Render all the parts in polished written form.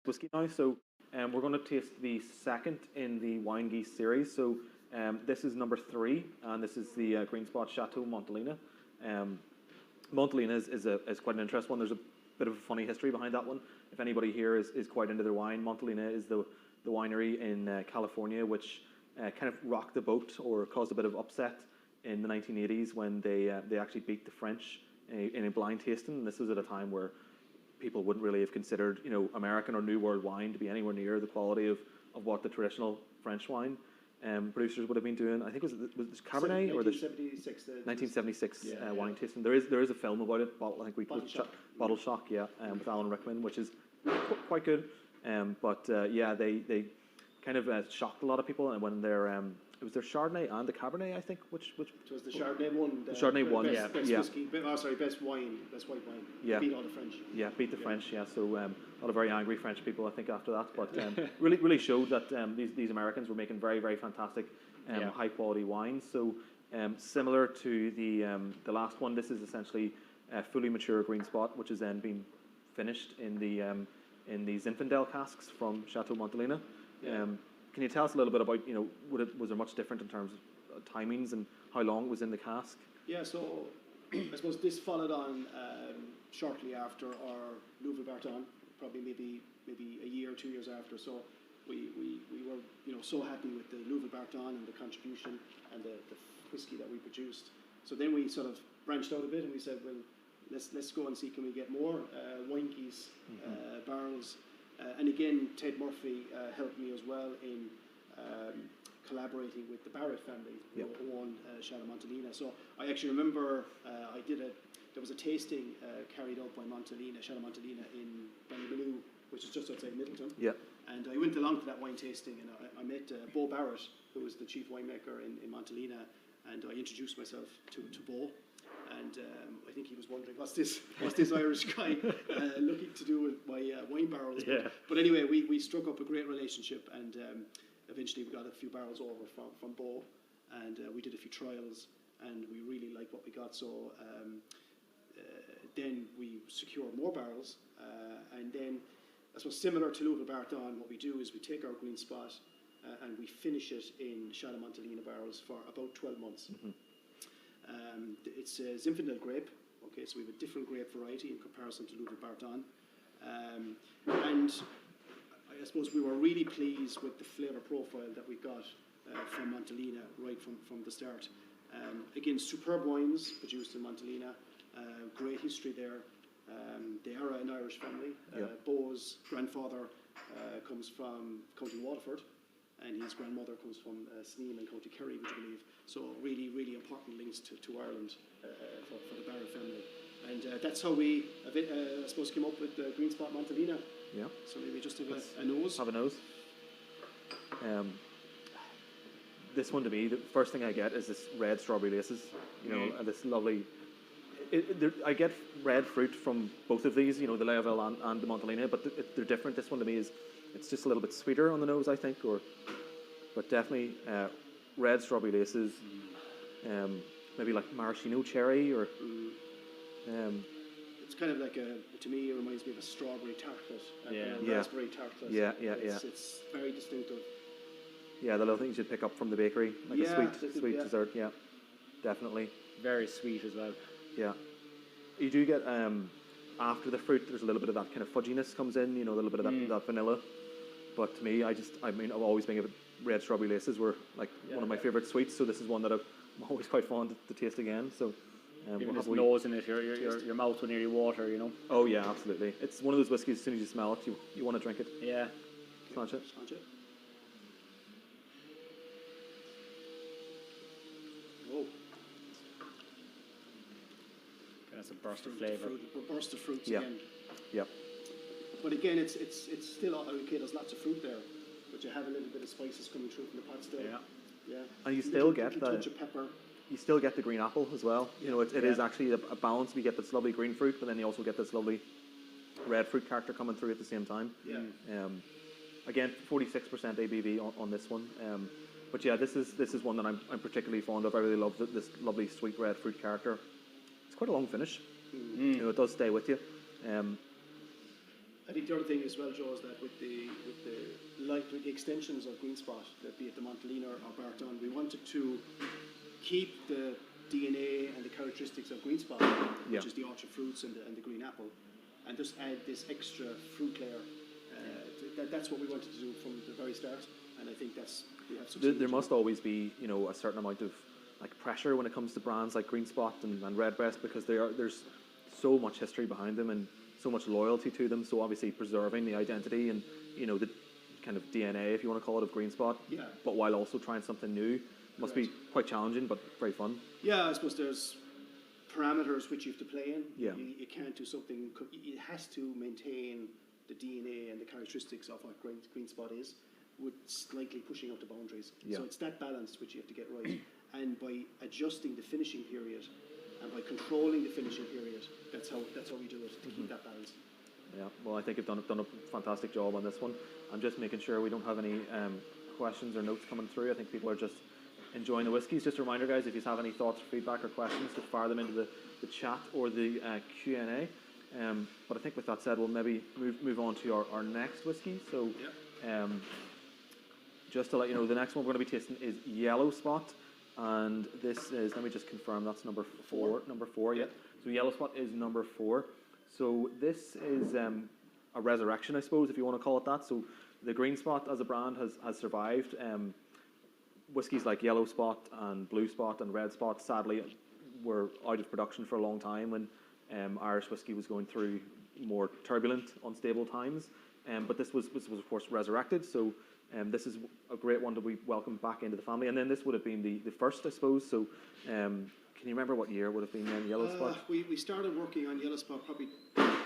whiskey now. So we're going to taste the second in the Wine Geese series. So this is number 3, and this is the Green Spot Chateau Montelena. Montelena is quite an interesting one. There's a bit of a funny history behind that one. If anybody here is quite into their wine, Montelena is the winery in California, which kind of rocked the boat or caused a bit of upset in the 1980s when they actually beat the French in a blind tasting. And this was at a time where people wouldn't really have considered, American or New World wine to be anywhere near the quality of what the traditional French wine producers would have been doing. I think was Cabernet or the 1976 wine tasting. There is a film about it. I think Bottle Shock, with Alan Rickman, which is quite good. They kind of shocked a lot of people, and when it was their Chardonnay and the Cabernet, I think, which it was the Chardonnay one. The Chardonnay one, best whiskey. Best white wine. Yeah, beat all the French. Yeah, beat the French. Yeah, so a lot of very angry French people, I think, after that. But really showed that these Americans were making very, very fantastic, high quality wines. So similar to the last one, this is essentially a fully mature Green Spot, which has then been finished in the Zinfandel casks from Chateau Montelena. Can you tell us a little bit about, was there much different in terms of timings and how long it was in the cask? Yeah, so I suppose this followed on shortly after our Louvel Barton, probably maybe a year or 2 years after. So we were so happy with the Louvel Barton and the contribution and the whiskey that we produced. So then we sort of branched out a bit and we said, well, let's go and see, can we get more Wine Geese barrels. And again, Ted Murphy helped me as well in collaborating with the Barrett family who own Chateau Montelena. So I actually remember there was a tasting carried out by Chateau Montelena in Ballymaloe, which is just outside Midleton. Yeah. And I went along to that wine tasting, and I met Bo Barrett, who was the chief winemaker in Montelena, and I introduced myself to Bo. And I think he was wondering, what's this Irish guy looking to do with my wine barrels? Yeah. But anyway, we struck up a great relationship, and eventually we got a few barrels over from Bo, and we did a few trials, and we really liked what we got. So then we secured more barrels, and then I suppose similar to Louvel Barton, what we do is we take our Green Spot and we finish it in Chateau Montelena barrels for about 12 months. Mm-hmm. It's a Zinfandel grape, okay, so we have a different grape variety in comparison to Louvel Barton. And I suppose we were really pleased with the flavour profile that we got from Montelena right from the start. Again, superb wines produced in Montelena, great history there. They are an Irish family. Bo's grandfather comes from County Waterford, and his grandmother comes from Sneem and County Kerry, would you believe? So really, really important links to Ireland for the Barrett family. And that's how we, I suppose, came up with the Green Spot Montelena. Yeah. So maybe just have a nose. Have a nose. This one to me, the first thing I get is this red strawberry laces, and this lovely... I get red fruit from both of these, the Leoville and the Montelena, but they're different. This one to me it's just a little bit sweeter on the nose, I think, but definitely red strawberry laces, maybe like maraschino cherry or. It's kind of like to me, it reminds me of a strawberry tartlet, raspberry tartlet. Yeah. It's very distinctive. Yeah, the little things you'd pick up from the bakery, like a sweet dessert. Yeah, definitely. Very sweet as well. Yeah, you do get after the fruit. There's a little bit of that kind of fudginess comes in. A little bit of that vanilla. But to me, I've always been red strawberry laces were like one of my favourite sweets. So this is one that I'm always quite fond to taste again. So even this nose in it, your mouth will nearly water. Oh yeah, absolutely. It's one of those whiskies. As soon as you smell it, you want to drink it. Yeah. Slanch it. Oh. That's a burst of flavour. A burst of fruits again. Yeah. But again, it's still okay. There's lots of fruit there, but you have a little bit of spices coming through from the pot still. Yeah. And you still get a touch of pepper. You still get the green apple as well. It is actually a balance. We get this lovely green fruit, but then you also get this lovely red fruit character coming through at the same time. Yeah. Again, 46% ABV on this one. But yeah, this is one that I'm particularly fond of. I really love this lovely sweet red fruit character. It's quite a long finish. It does stay with you. I think the other thing as well, Joe, is that with the extensions of Green Spot, be it the Montelena or Barton, we wanted to keep the DNA and the characteristics of Green Spot, which is the orchard fruits and the green apple, and just add this extra fruit layer. That's what we wanted to do from the very start, and I think we have succeeded. There must always be, a certain amount of pressure when it comes to brands like Green Spot and Redbreast, because there's so much history behind them and so much loyalty to them. So obviously preserving the identity and the kind of DNA, if you want to call it, of Green Spot, but while also trying something new must be quite challenging, but very fun. Yeah, I suppose there's parameters which you have to play in. Yeah. You can't do something. It has to maintain the DNA and the characteristics of what Green Spot is, with slightly pushing out the boundaries. Yeah. So it's that balance which you have to get right. And by adjusting the finishing period and by controlling the finishing period, that's how we do it, to keep that balance. Yeah, well, I think you've done a fantastic job on this one. I'm just making sure we don't have any questions or notes coming through. I think people are just enjoying the whiskies. Just a reminder, guys, if you have any thoughts, feedback, or questions, just fire them into the chat or the Q&A. But I think with that said, we'll maybe move on to our next whiskey. So, just to let you know, the next one we're going to be tasting is Yellow Spot, and this is, let me just confirm, that's number four. Number 4, yeah. So Yellow Spot is number 4. So this is a resurrection, I suppose, if you want to call it that. So the Green Spot as a brand has survived. Whiskies like Yellow Spot and Blue Spot and Red Spot, sadly, were out of production for a long time when Irish whiskey was going through more turbulent, unstable times. But this was of course resurrected. So this is a great one to be welcomed back into the family. And then this would have been the first, I suppose. So can you remember what year would have been then Yellow Spot? We started working on Yellow Spot probably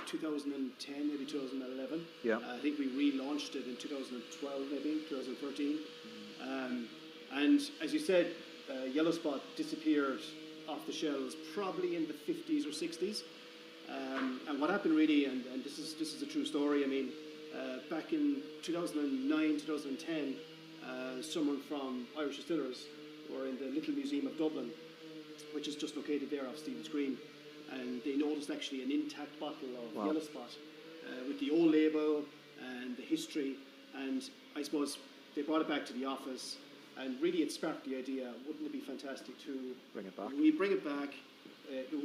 2010, maybe 2011. Yeah. I think we relaunched it in 2012, maybe 2013. And as you said, Yellow Spot disappeared off the shelves probably in the 50s or 60s. And what happened really, and this is a true story. I mean, back in 2009, 2010, someone from Irish Distillers were in the Little Museum of Dublin, which is just located there off Stephen's Green, and they noticed actually an intact bottle of Yellow Spot with the old label and the history. And I suppose they brought it back to the office, and really it sparked the idea, wouldn't it be fantastic to Bring it back. bring it back,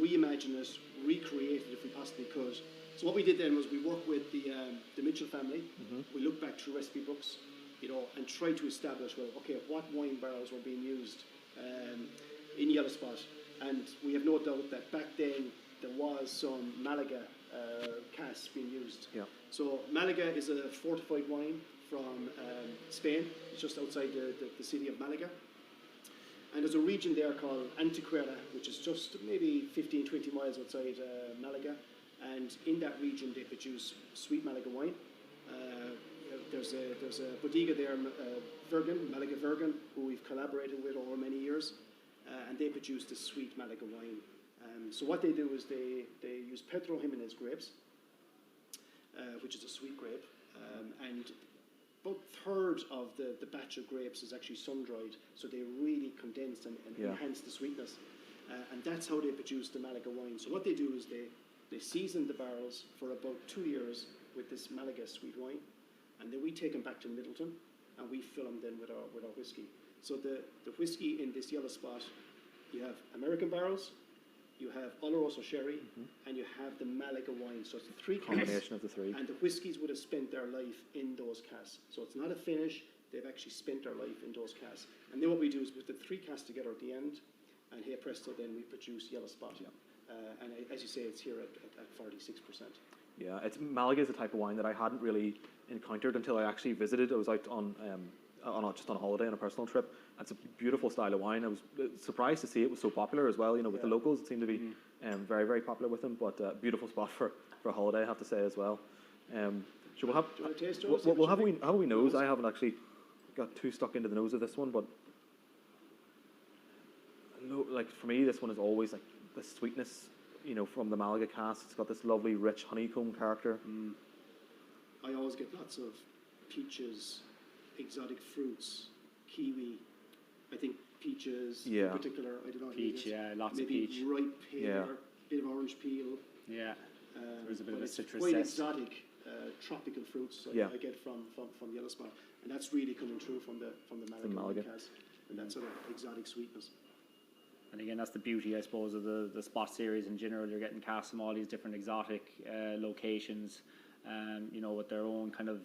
reimagine it, recreate it if we possibly could. So what we did then was we worked with the Mitchell family. We looked back through recipe books, and tried to establish, what wine barrels were being used in Yellow Spot. And we have no doubt that back then there was some Malaga casks being used. Yeah. So Malaga is a fortified wine from Spain. It's just outside the city of Malaga. And there's a region there called Antequera, which is just maybe 15, 20 miles outside Malaga. And in that region, they produce sweet Malaga wine. There's a bodega there, Malaga Virgin, who we've collaborated with over many years, and they produce the sweet Malaga wine. So what they do is they use Pedro Jimenez grapes, which is a sweet grape, and about a third of the batch of grapes is actually sun-dried, so they really condense and enhance the sweetness. And that's how they produce the Malaga wine. So what they do is they season the barrels for about 2 years with this Malaga sweet wine, and then we take them back to Midleton, and we fill them then with our whiskey. So the whiskey in this Yellow Spot, you have American barrels, you have Oloroso sherry, and you have the Malaga wine. So it's the 3 casks. Combination of the 3. And the whiskies would have spent their life in those casks. So it's not a finish, they've actually spent their life in those casks. And then what we do is put the 3 casks together at the end, and here presto, then we produce Yellow Spot. And as you say, it's here at 46%. Yeah, Malaga is a type of wine that I hadn't really encountered until I actually visited. I was out just on a holiday on a personal trip. It's a beautiful style of wine. I was surprised to see it was so popular as well. With the locals, it seemed to be very, very popular with them. But beautiful spot for a holiday, I have to say as well. So we'll have. Do you want to taste, how we nose? I haven't actually got too stuck into the nose of this one, but for me, this one is always like the sweetness. From the Malaga cask, it's got this lovely, rich honeycomb character. I always get lots of peaches, exotic fruits, kiwi. I think peaches in particular. I don't know. Peach, lots of maybe peach. Ripe pear, bit of orange peel. Yeah. There's a bit of a citrus quite zest. exotic tropical fruits Yeah. I get from Yellow Spot, and that's really coming through from the Malaga cask, and that sort of exotic sweetness. And again, that's the beauty, I suppose, of the Spot series in general. You're getting casks from all these different exotic locations, you know, with their own kind of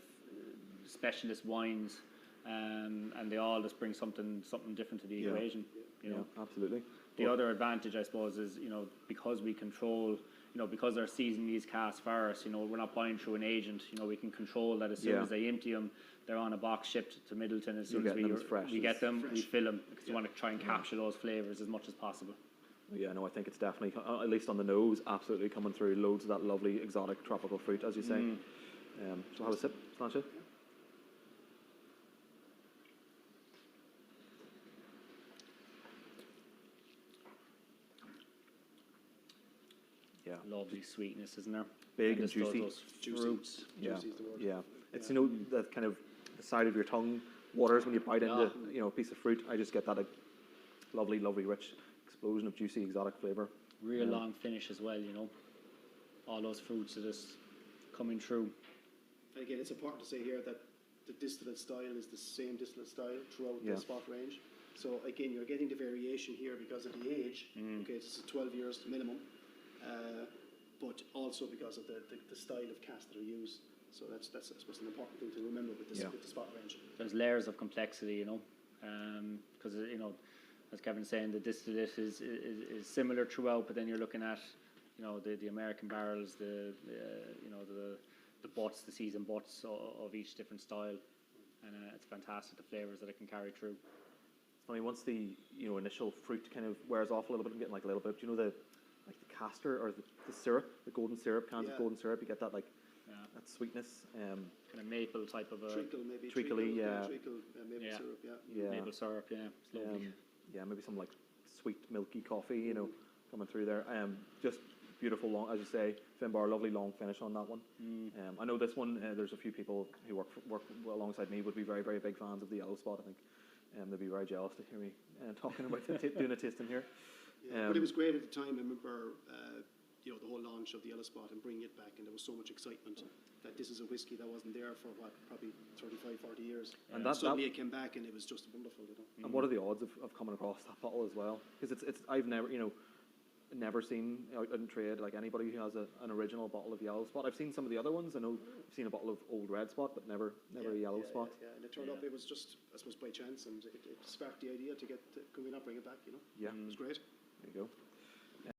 specialist wines, and they all just bring something different to the equation. You know, absolutely. the other advantage, I suppose, is, you know, because we control, you know, because they're seasoning these casks for us, you know, we're not buying through an agent. You know, we can control that as soon as they empty them, they're on a box shipped to Midleton. As soon as we get them, we fill them, because we want to try and capture those flavours as much as possible. Yeah, no, I think it's definitely, at least on the nose, absolutely coming through loads of that lovely exotic tropical fruit, as you say. So have a sip, Sláinte. Yeah. Lovely sweetness, isn't there? Big and juicy. Those fruits. Yeah, Juicy is the word. yeah. It's, you know, that kind of the side of your tongue waters when you bite into, you know, a piece of fruit. I just get that lovely, lovely, rich explosion of juicy, exotic flavour. Real long finish as well, you know. All those fruits are just coming through. And again, it's important to say here that the distillate style is the same distillate style throughout the Spot range. So again, you're getting the variation here because of the age. Okay, it's 12 years minimum, but also because of the style of cask that are used. So that's I suppose an important thing to remember with the Spot range. There's layers of complexity, you know, because you know, as Kevin's saying, the distillate is similar throughout, but then you're looking at, you know, the American barrels, you know, the butts, the seasoned butts of each different style, and it's fantastic the flavours that it can carry through. I mean, once the, you know, initial fruit kind of wears off a little bit and getting like a little bit, you know, the castor or the syrup, the golden syrup, cans of golden syrup, you get that that sweetness. Kind of maple type of a Treacle, maybe. Treacly, maple syrup, maple syrup, it's lovely. Yeah, maybe some like sweet milky coffee, you know, coming through there. Just beautiful long, as you say, Finbar, lovely long finish on that one. I know this one. There's a few people who work alongside me would be very, very big fans of the Yellow Spot. I think they'd be very jealous to hear me talking about doing a tasting here. Yeah, but it was great at the time. I remember, you know, the whole launch of the Yellow Spot and bringing it back, and there was so much excitement that this is a whiskey that wasn't there for probably 35, 40 years. And suddenly it came back, and it was just wonderful, you know. And what are the odds of coming across that bottle as well? Because I've never seen out in trade like anybody who has an original bottle of Yellow Spot. I've seen some of the other ones. I know I've seen a bottle of Old Red Spot, but never a Yellow Spot. Yeah, and it turned up. It was just, I suppose, by chance, and it sparked the idea to can we not bring it back? You know. Yeah, it was great. There you go.